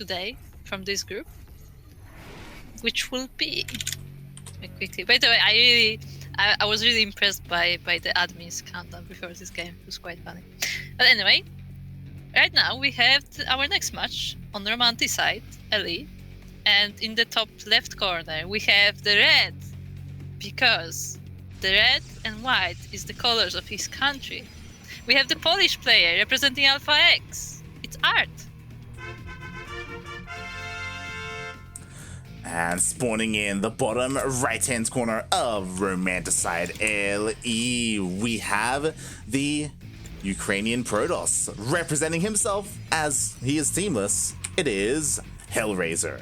today from this group, which will be quickly. By the way, I was really impressed by the admin's countdown before this game. It was quite funny. But anyway, right now we have our next match on the Romanti side, Ellie, and in the top left corner we have the red, because the red and white is the colors of his country. We have the Polish player representing Alpha X. It's ArT. And spawning in the bottom right-hand corner of Romanticide LE, we have the Ukrainian Protoss. Representing himself as he is teamless, it is Hellraiser.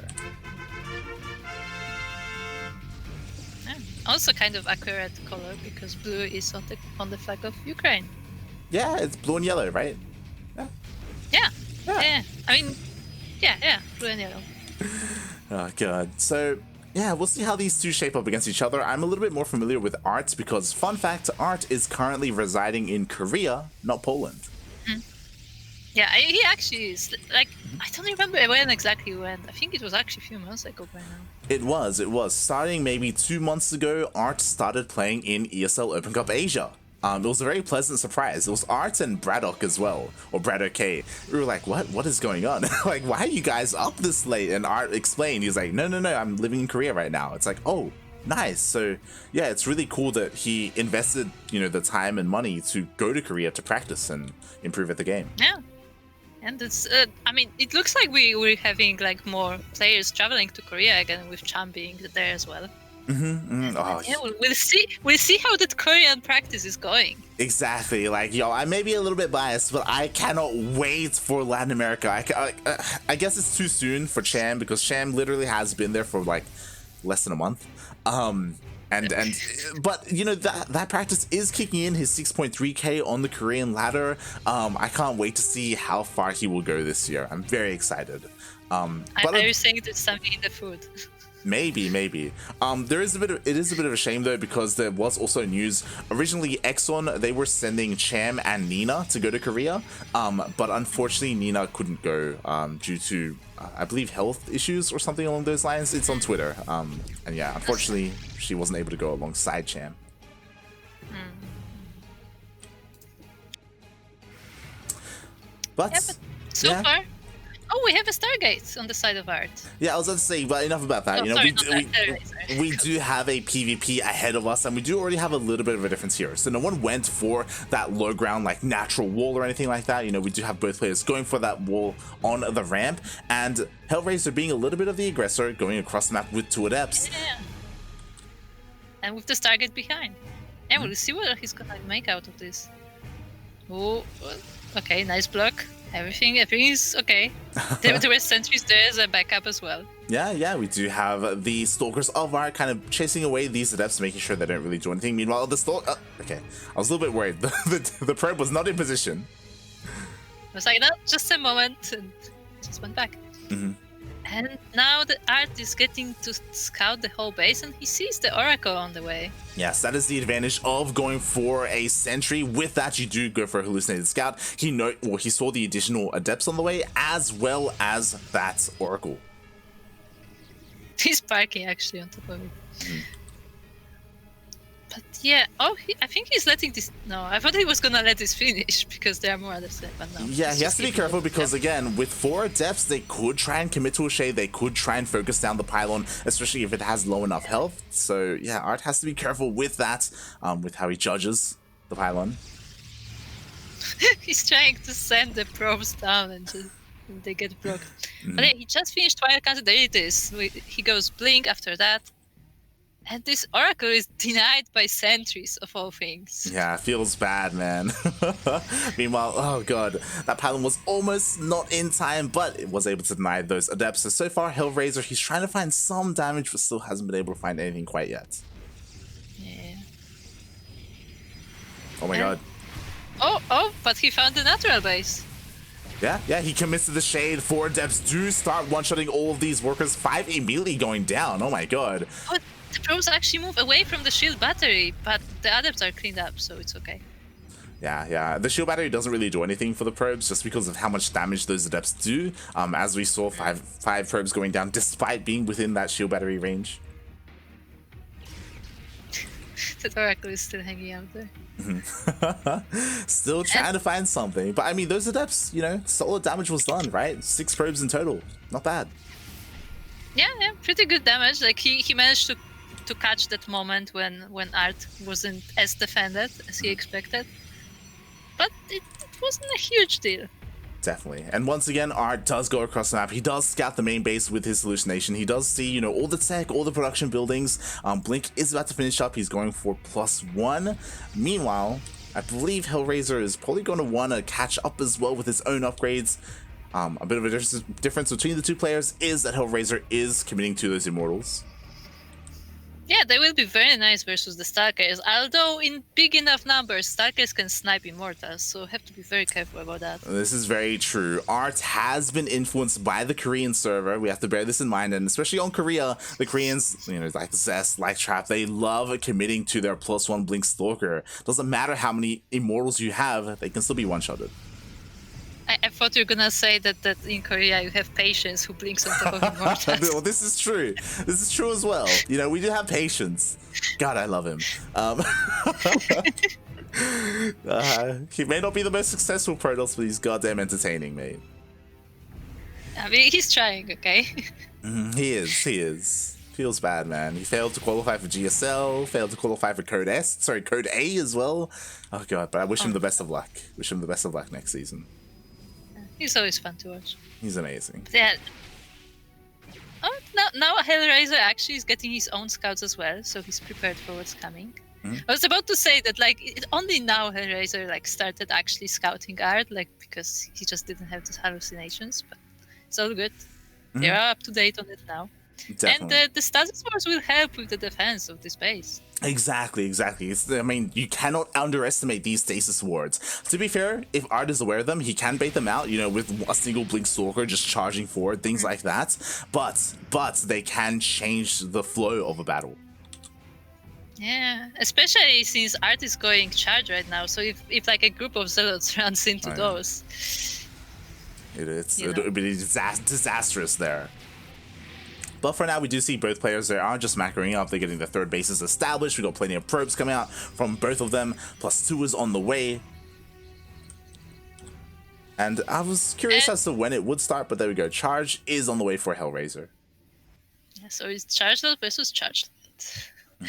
Also kind of accurate color because blue is on the flag of Ukraine. Yeah, it's blue and yellow, right? Yeah. I mean, yeah, blue and yellow. Oh god. So yeah, we'll see how these two shape up against each other. I'm a little bit more familiar with ArT because, fun fact, ArT is currently residing in Korea, not Poland. Yeah, he actually is. Like, I don't remember when exactly he went. I think it was actually a few months ago by now. It was. Starting maybe 2 months ago, ArT started playing in ESL Open Cup Asia. It was a very pleasant surprise. It was ArT and Braddock as well, or Braddock K. We were like, what is going on? Like, why are you guys up this late? And ArT explained, he's like, no, I'm living in Korea right now. It's like, oh, nice. So yeah, it's really cool that he invested, the time and money to go to Korea to practice and improve at the game. Yeah. And it's, I mean, it looks like we're having like more players traveling to Korea again, with Cham being there as well. Oh, yeah, we'll see how that Korean practice is going. Exactly. Like, I may be a little bit biased, but I cannot wait for Latin America. I guess it's too soon for Cham because Cham literally has been there for like less than a month. But that practice is kicking in his 6.3k on the Korean ladder. I can't wait to see how far he will go this year. I'm very excited. Are you saying there's something in the food? Maybe. It is a bit of a shame though, because there was also news. Originally, Exxon, they were sending Cham and Nina to go to Korea, but unfortunately Nina couldn't go due to I believe health issues or something along those lines. It's on Twitter, and yeah, unfortunately she wasn't able to go alongside Cham. But so far. Oh, we have a Stargate on the side of ArT. Yeah, I was about to say, but enough about that. We do have a PvP ahead of us, and we do already have a little bit of a difference here. So no one went for that low ground, like natural wall or anything like that. We do have both players going for that wall on the ramp, and Hellraiser being a little bit of the aggressor, going across the map with 2 adepts. Yeah. And with the Stargate behind. And we'll see what he's gonna make out of this. Oh, okay, nice block. Everything is okay. There were sentries there as a backup as well. Yeah, we do have the Stalkers of ArT kind of chasing away these adepts, making sure they don't really do anything. Meanwhile, the okay, I was a little bit worried. The probe was not in position. I was like, no, just a moment, and just went back. And now the ArT is getting to scout the whole base, and he sees the Oracle on the way. Yes, that is the advantage of going for a sentry. With that, you do go for a hallucinated scout. He saw the additional adepts on the way, as well as that Oracle. He's parking actually on top of it. But yeah, I think he's letting this. No, I thought he was gonna let this finish because there are more adepts there, but no. Yeah, he has to be careful because, again, with 4 adepts, they could try and commit to a shade. They could try and focus down the pylon, especially if it has low enough health. So yeah, ArT has to be careful with that, with how he judges the pylon. He's trying to send the probes down and they get blocked. But yeah, he just finished Twilight Counter. There it is. He goes blink after that. And this Oracle is denied by sentries, of all things. Yeah, it feels bad, man. Meanwhile, oh god, that pylon was almost not in time, but it was able to deny those adepts. So far, Hellraiser, he's trying to find some damage, but still hasn't been able to find anything quite yet. Yeah. Oh my god. Oh, but he found the natural base. Yeah, he commits to the shade. 4 adepts do start one-shotting all of these workers. 5 immediately going down. Oh my god. But the probes actually move away from the shield battery, but the adepts are cleaned up, so it's okay. Yeah. The shield battery doesn't really do anything for the probes just because of how much damage those adepts do. As we saw, five probes going down despite being within that shield battery range. The Oracle is still hanging out there. Still trying to find something. But I mean, those adepts, you know, solid damage was done, right? 6 probes in total. Not bad. Yeah, pretty good damage. Like he managed to catch that moment when ArT wasn't as defended as he expected. But it wasn't a huge deal. Definitely. And once again, ArT does go across the map. He does scout the main base with his hallucination. He does see, you know, all the tech, all the production buildings. Blink is about to finish up. He's going for +1. Meanwhile, I believe Hellraiser is probably going to want to catch up as well with his own upgrades. A bit of a difference between the two players is that Hellraiser is committing to those immortals. Yeah, they will be very nice versus the Stalkers, although in big enough numbers, Stalkers can snipe Immortals, so have to be very careful about that. This is very true. ArT has been influenced by the Korean server. We have to bear this in mind, and especially on Korea, the Koreans, you know, like Zest, like Trap, they love committing to their +1 Blink Stalker. Doesn't matter how many Immortals you have, they can still be one-shotted. I thought you were gonna say that in Korea you have Patience who blinks on top of Immortals. Well, this is true. This is true as well. You know, we do have Patience. God, I love him. He may not be the most successful Protoss, but he's goddamn entertaining, mate. I mean, he's trying, okay? He is. Feels bad, man. He failed to qualify for GSL, failed to qualify for Code A as well. Oh god, but I wish him the best of luck. Wish him the best of luck next season. He's always fun to watch. He's amazing. Yeah. Oh, now Hellraiser actually is getting his own scouts as well, so he's prepared for what's coming. I was about to say that, like, only now Hellraiser started actually scouting ArT, like, because he just didn't have those hallucinations, but it's all good. They are up to date on it now. Definitely. And the status wars will help with the defense of this base. Exactly. I mean, you cannot underestimate these stasis wards. To be fair, if ArT is aware of them, he can bait them out, you know, with a single Blink Stalker just charging forward, things like that. But they can change the flow of a battle. Yeah, especially since ArT is going charge right now, so if like a group of zealots runs into those... It'll be disastrous there. But for now, we do see both players there are just macroing up. They're getting the third bases established. We've got plenty of probes coming out from both of them. +2 is on the way. And I was curious as to when it would start, but there we go. Charge is on the way for Hellraiser. Yeah, so it's charged out versus charged out.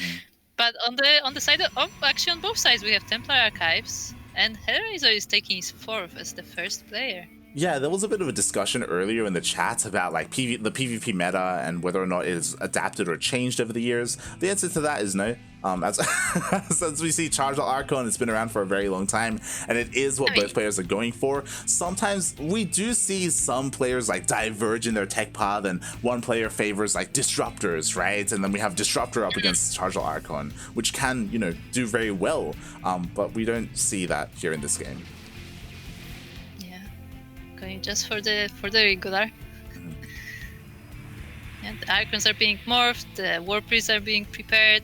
But on the side of actually on both sides we have Templar Archives, and Hellraiser is taking his 4th as the first player. Yeah, there was a bit of a discussion earlier in the chat about like the PvP meta and whether or not it is adapted or changed over the years. The answer to that is no. As we see, Charged Archon, it's been around for a very long time, and it is what both players are going for. Sometimes we do see some players like diverge in their tech path, and one player favors like disruptors, right? And then we have Disruptor up against Charged Archon, which can, you know, do very well. But we don't see that here in this game. Going just for the regular. And the Archons are being morphed, the War Priests are being prepared,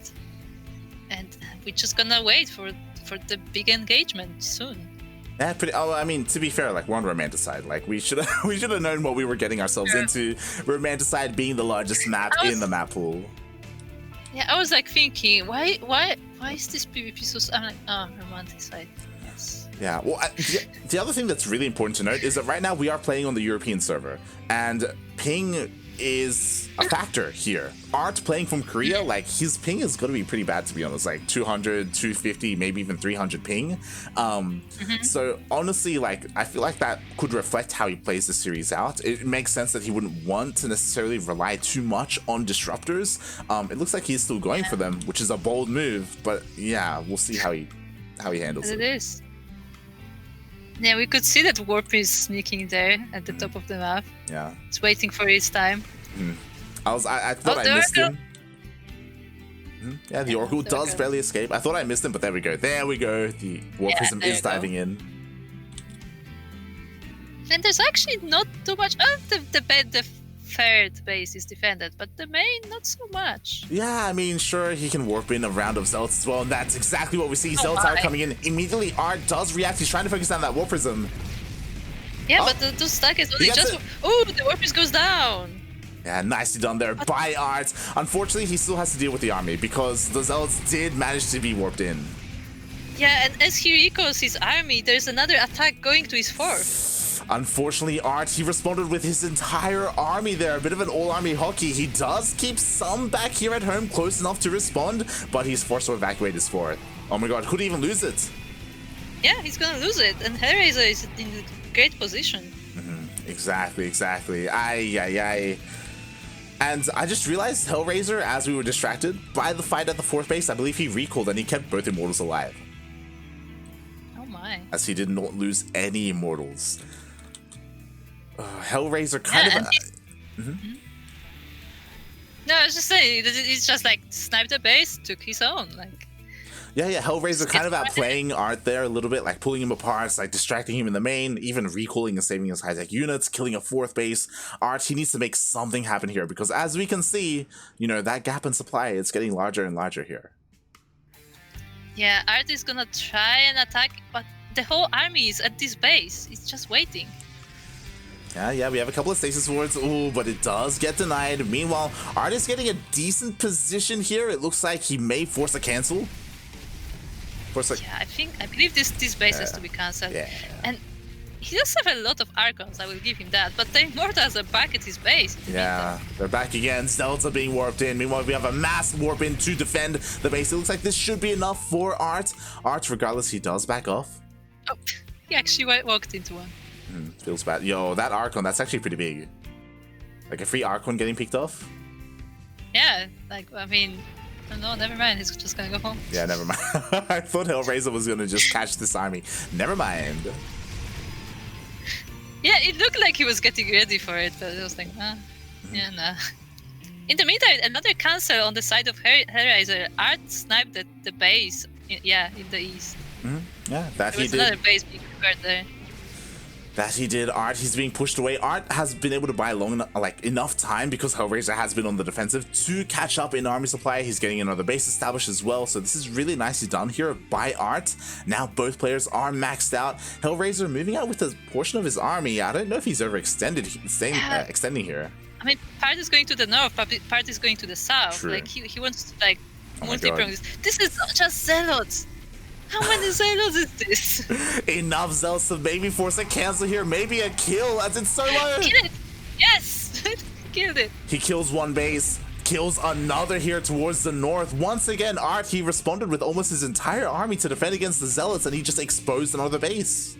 and we're just gonna wait for the big engagement soon. Yeah, I mean, to be fair, like, we're on Romanticide. Like, we should have known what we were getting ourselves into. Romanticide being the largest map in the map pool. Yeah, I was like thinking, why is this PvP so? I'm like, oh, Romanticide. Yeah, well, the other thing that's really important to note is that right now we are playing on the European server, and ping is a factor here. ArT playing from Korea, like, his ping is going to be pretty bad, to be honest, like 200, 250, maybe even 300 ping. So honestly, like, I feel like that could reflect how he plays the series out. It makes sense that he wouldn't want to necessarily rely too much on disruptors. It looks like he's still going for them, which is a bold move, but yeah, we'll see how he handles it. It is. Yeah, we could see that Warp is sneaking there at the top of the map. Yeah. It's waiting for his time. I thought I missed him. Yeah, the Oracle does barely escape. I thought I missed him, but there we go. There we go. The Warpism is diving in. And there's actually not too much. Oh, the third base is defended, but the main not so much. Yeah, I mean, sure, he can warp in a round of Zealots as well, and that's exactly what we see. Oh Zealots my. are coming in. Immediately, ArT does react. He's trying to focus down that Warp Prism. Yeah, Oh. but the stack is only gets just... it. Oh, the Warpers goes down! Yeah, nicely done there by ArT. Unfortunately, he still has to deal with the army because the Zealots did manage to be warped in. Yeah, and as he recalls his army, there's another attack going to his fourth. Unfortunately, ArT, he responded with his entire army there. A bit of an all-army hockey. He does keep some back here at home, close enough to respond, but he's forced to evacuate his fourth. Oh my god, could he even lose it? Yeah, he's gonna lose it, and Hellraiser is in a great position. Exactly. Ay. And I just realized Hellraiser, as we were distracted by the fight at the fourth base, I believe he recalled and he kept both Immortals alive. Oh my. As he did not lose any Immortals. Hellraiser kind of... No, I was just saying, it's just like sniped the base, took his own, like... Yeah, Hellraiser kind of outplaying ArT there a little bit, like pulling him apart, like distracting him in the main, even recalling and saving his high-tech units, killing a fourth base. ArT, he needs to make something happen here, because as we can see, you know, that gap in supply, it's getting larger and larger here. Yeah, ArT is gonna try and attack, but the whole army is at this base. It's just waiting. Yeah, we have a couple of stasis wards. Ooh, but it does get denied. Meanwhile, ArT is getting a decent position here. It looks like he may force a cancel. Yeah, I believe this base has to be cancelled. Yeah. And he does have a lot of Archons, I will give him that, but the Immortals are back at his base. Yeah, they're back again. Zealots are being warped in. Meanwhile, we have a mass warp in to defend the base. It looks like this should be enough for ArT. ArT, regardless, he does back off. Oh, he actually walked into one. Feels bad. Yo, that Archon, that's actually pretty big. Like a free Archon getting picked off? Yeah, like, I mean, no, never mind. He's just gonna go home. Yeah, never mind. I thought Hellraiser was gonna just catch this army. Never mind. Yeah, it looked like he was getting ready for it, but I was like, yeah, nah. In the meantime, another cancel on the side of Hellraiser. ArT sniped at the base, in the east. Yeah, that he There was did. another base being prepared there. That he did. ArT, he's being pushed away. ArT has been able to buy enough time because Hellraiser has been on the defensive to catch up in army supply. He's getting another base established as well. So this is really nicely done here by ArT. Now both players are maxed out. Hellraiser moving out with a portion of his army. I don't know if he's ever extending here. I mean, part is going to the north, part is going to the south. True. Like he wants to like Oh my multi-prong this. This is not just Zealots. How many Zealots is this? Enough Zealots to maybe force a cancel here, maybe a kill as it's so low. Kill it! Yes! Killed it. He kills one base, kills another here towards the north. Once again, ArT, he responded with almost his entire army to defend against the Zealots, and he just exposed another base.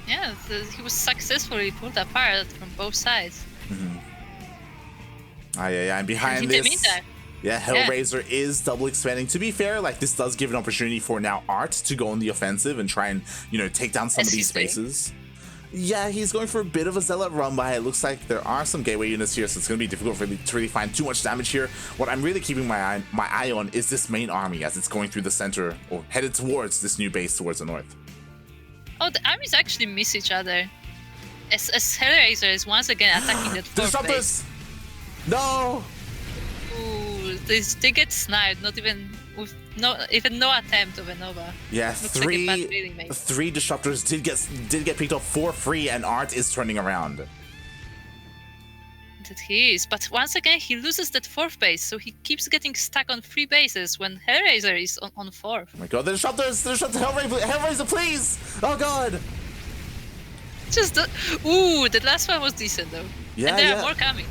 Yeah, he was successfully pulled apart from both sides. And behind In this... the meantime, Yeah, Hellraiser is double expanding. To be fair, like this does give an opportunity for now ArT to go on the offensive and try and, you know, take down some of these SC2. bases. Yeah, he's going for a bit of a Zealot run by. It looks like there are some gateway units here, so it's going to be difficult for me to really find too much damage here. What I'm really keeping my eye on is this main army as it's going through the center or headed towards this new base towards the north. oh, the armies actually miss each other. As Hellraiser is once again attacking that fourth base. Disruptors! No! Ooh, they get sniped, not even with no attempt of a Nova. Yeah, Looks like a bad feeling, mate. three disruptors did get picked up for free, and ArT is turning around. That he is, but once again he loses that fourth base, so he keeps getting stuck on 3 bases when Hellraiser is on 4. Oh my god, the disruptors, Hellraiser, please! Oh god! Just ooh, the last one was decent though. Yeah, and there yeah. are more coming.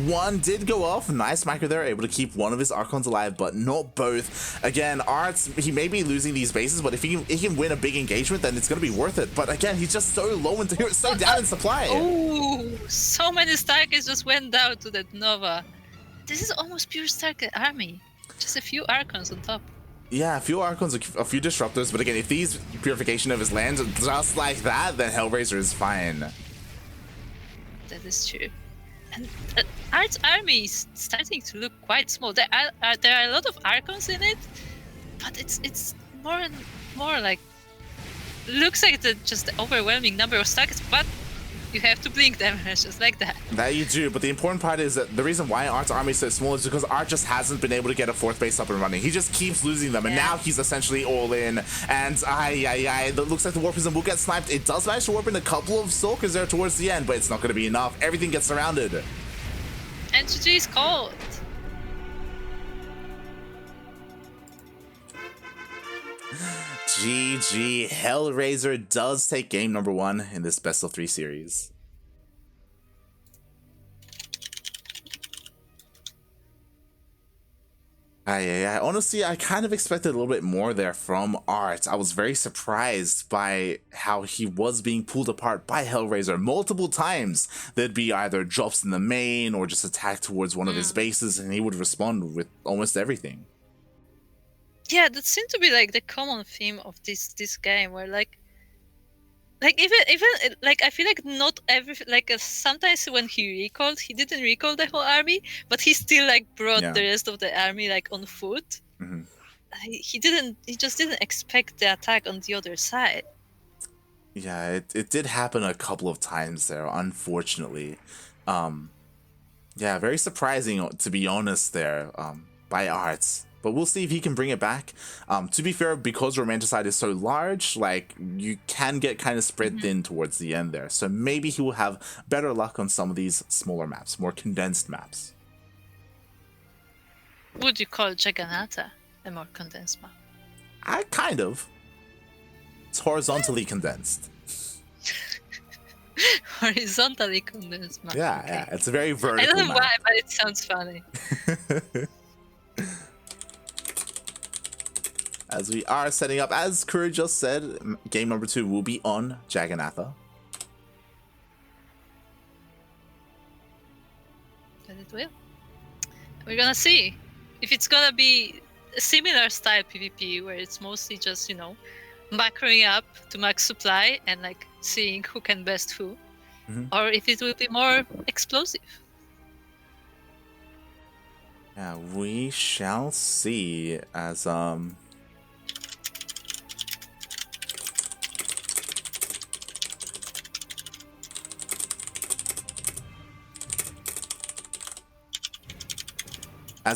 One did go off. Nice micro there, able to keep one of his Archons alive, but not both. Again, ArT, he may be losing these bases, but if he can win a big engagement, then it's going to be worth it. But again, he's just so low into so down in supply. Ooh, so many Starkers just went down to that Nova. This is almost pure Starker army. Just a few Archons on top. Yeah, a few Archons, a few Disruptors, but again, if these Purification of his land just like that, then Hellraiser is fine. That is true. And ArT's army is starting to look quite small. There are a lot of Archons in it, but it's more and more like looks like just the overwhelming number of Starkers. But You have to blink damage just like that. That you do, but the important part is that the reason why ArT's army is so small is because ArT just hasn't been able to get a 4th base up and running. He just keeps losing them, and now he's essentially all in. And it looks like the Warp Prism will get sniped. It does manage to warp in a couple of Stalkers there towards the end, but it's not going to be enough. Everything gets surrounded. And GG is called. GG. Hellraiser does take game number 1 in this best of 3 series. Honestly, I kind of expected a little bit more there from ArT. I was very surprised by how he was being pulled apart by Hellraiser multiple times. There'd be either drops in the main or just attack towards one of his bases, and he would respond with almost everything. Yeah, that seemed to be like the common theme of this game, where like even like I feel like not every sometimes when he recalled, he didn't recall the whole army, but he still like brought the rest of the army like on foot. He just didn't expect the attack on the other side. Yeah, it did happen a couple of times there, unfortunately. Yeah, very surprising to be honest there, by ArT. But we'll see if he can bring it back. To be fair, because Romanticide is so large, like, you can get kind of spread thin towards the end there. So maybe he will have better luck on some of these smaller maps, more condensed maps. Would you call Jagannatha a more condensed map? Kind of. It's horizontally condensed. Horizontally condensed map. Yeah, okay. Yeah, it's a very vertical I don't know map. why, but it sounds funny. As we are setting up, as Kuri just said, game number 2 will be on Jagannatha. And it will. We're gonna see if it's gonna be a similar style PvP where it's mostly just, you know, macroing up to max supply and like seeing who can best who, or if it will be more explosive. Yeah, we shall see as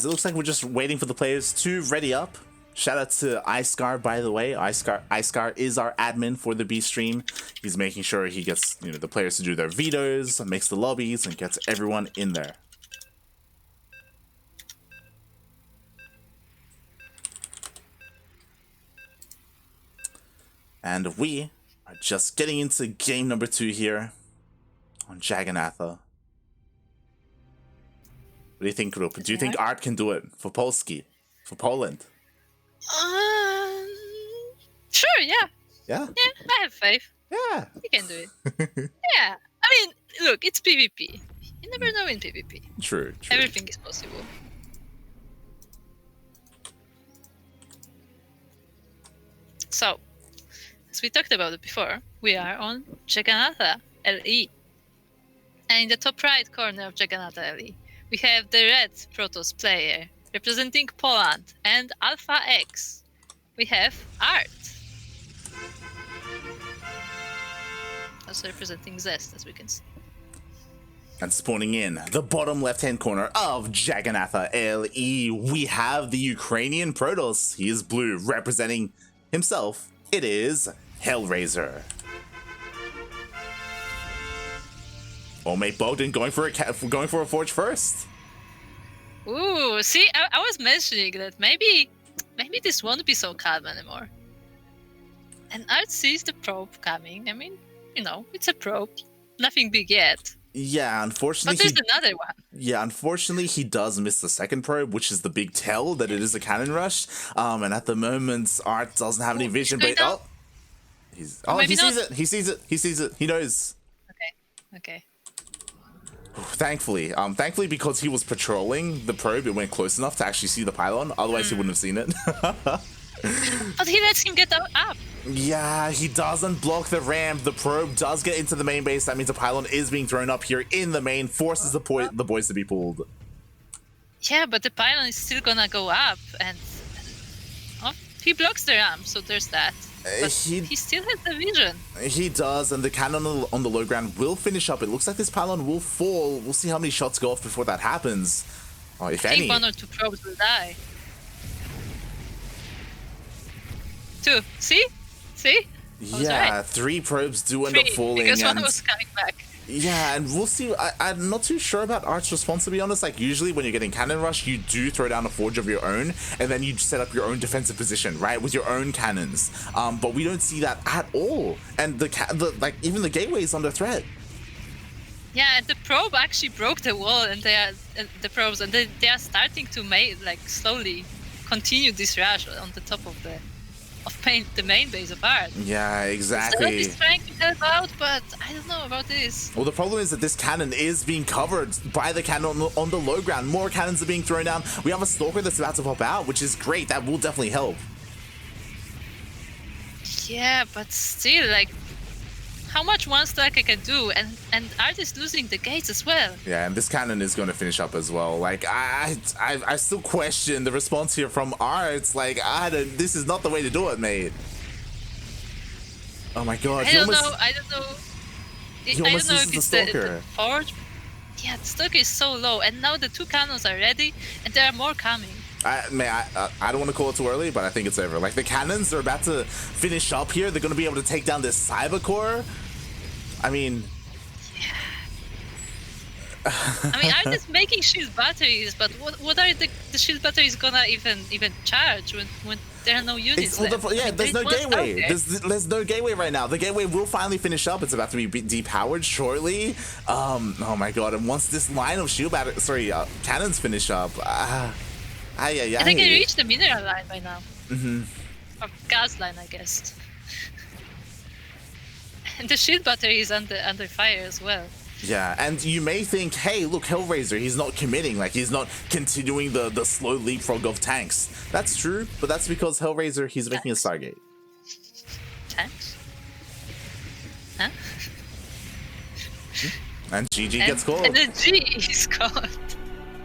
it looks like we're just waiting for the players to ready up. Shout out to iScar, by the way. iScar is our admin for the B stream. He's making sure he gets, you know, the players to do their vetoes, makes the lobbies, and gets everyone in there. And we are just getting into game number 2 here on Jagannatha. What do you think, Rup? Do you think ArT can do it for Polski? For Poland? Sure, yeah. Yeah? Yeah, I have faith. Yeah. You can do it. Yeah. I mean, look, it's PvP. You never know in PvP. True. Everything is possible. So, as we talked about it before, we are on Jagannatha LE. And in the top right corner of Jagannatha LE, we have the red Protoss player representing Poland, and Alpha X. We have ArT. Also representing Zest, as we can see. And spawning in the bottom left-hand corner of Jagannatha LE, we have the Ukrainian Protoss. He is blue, representing himself. It is Hellraiser. Old mate Bogdan going for a forge first. Ooh, see, I was mentioning that maybe this won't be so calm anymore. And ArT sees the probe coming. I mean, you know, it's a probe, nothing big yet. Yeah, unfortunately. But there's another one. Yeah, unfortunately, he does miss the second probe, which is the big tell that it is a cannon rush. And at the moment, ArT doesn't have any vision. But he sees it. He sees it. He sees it. He knows. Okay. Thankfully, because he was patrolling the probe, it went close enough to actually see the pylon. Otherwise, he wouldn't have seen it. But he lets him get up. Yeah, he doesn't block the ramp. The probe does get into the main base. That means the pylon is being thrown up here in the main, forces the boys to be pulled. Yeah, but the pylon is still gonna go up, and he blocks the ramp, so there's that. But he still has the vision. He does, and the cannon on the low ground will finish up. It looks like this pylon will fall. We'll see how many shots go off before that happens. Oh, if I think any. 1 or 2 probes will die. 2. See? Yeah, right. 3 probes do end up falling. Because 1 was coming back. Yeah, and we'll see. I'm not too sure about ArT's response, to be honest. Like, usually when you're getting cannon rush, you do throw down a forge of your own, and then you set up your own defensive position, right, with your own cannons. But we don't see that at all. And like even the gateway is under threat. Yeah, and the probe actually broke the wall, and the probes, and they are starting to slowly continue this rush on the top of the main base of ArT. Yeah, exactly. He's trying to help out, but I don't know about this. Well, the problem is that this cannon is being covered by the cannon on the low ground. More cannons are being thrown down. We have a stalker that's about to pop out, which is great. That will definitely help. Yeah, but still, like, how much one stalker can do, and ArT is losing the gates as well. Yeah, and this cannon is going to finish up as well. Like, I still question the response here from ArT. Like, this is not the way to do it, mate. Oh my god. I don't know. I don't know if it's the forge. Yeah, the stalker is so low, and now the 2 cannons are ready, and there are more coming. I don't want to call it too early, but I think it's over. Like, the cannons are about to finish up here. They're going to be able to take down this cyber core. I mean, I'm just making shield batteries, but what are the shield batteries gonna even charge when there are no units left? There's no gateway. There's no gateway right now. The gateway will finally finish up. It's about to be depowered shortly. Oh my god! And once this line of shield cannons finish up, I think they reached the mineral line by now. Or gas line, I guess. And the shield battery is under fire as well. Yeah, and you may think, hey, look, Hellraiser, he's not committing, like, he's not continuing the slow leapfrog of tanks. That's true, but that's because Hellraiser, he's making a Stargate. Tanks? Huh? And GG gets called. And the G is called.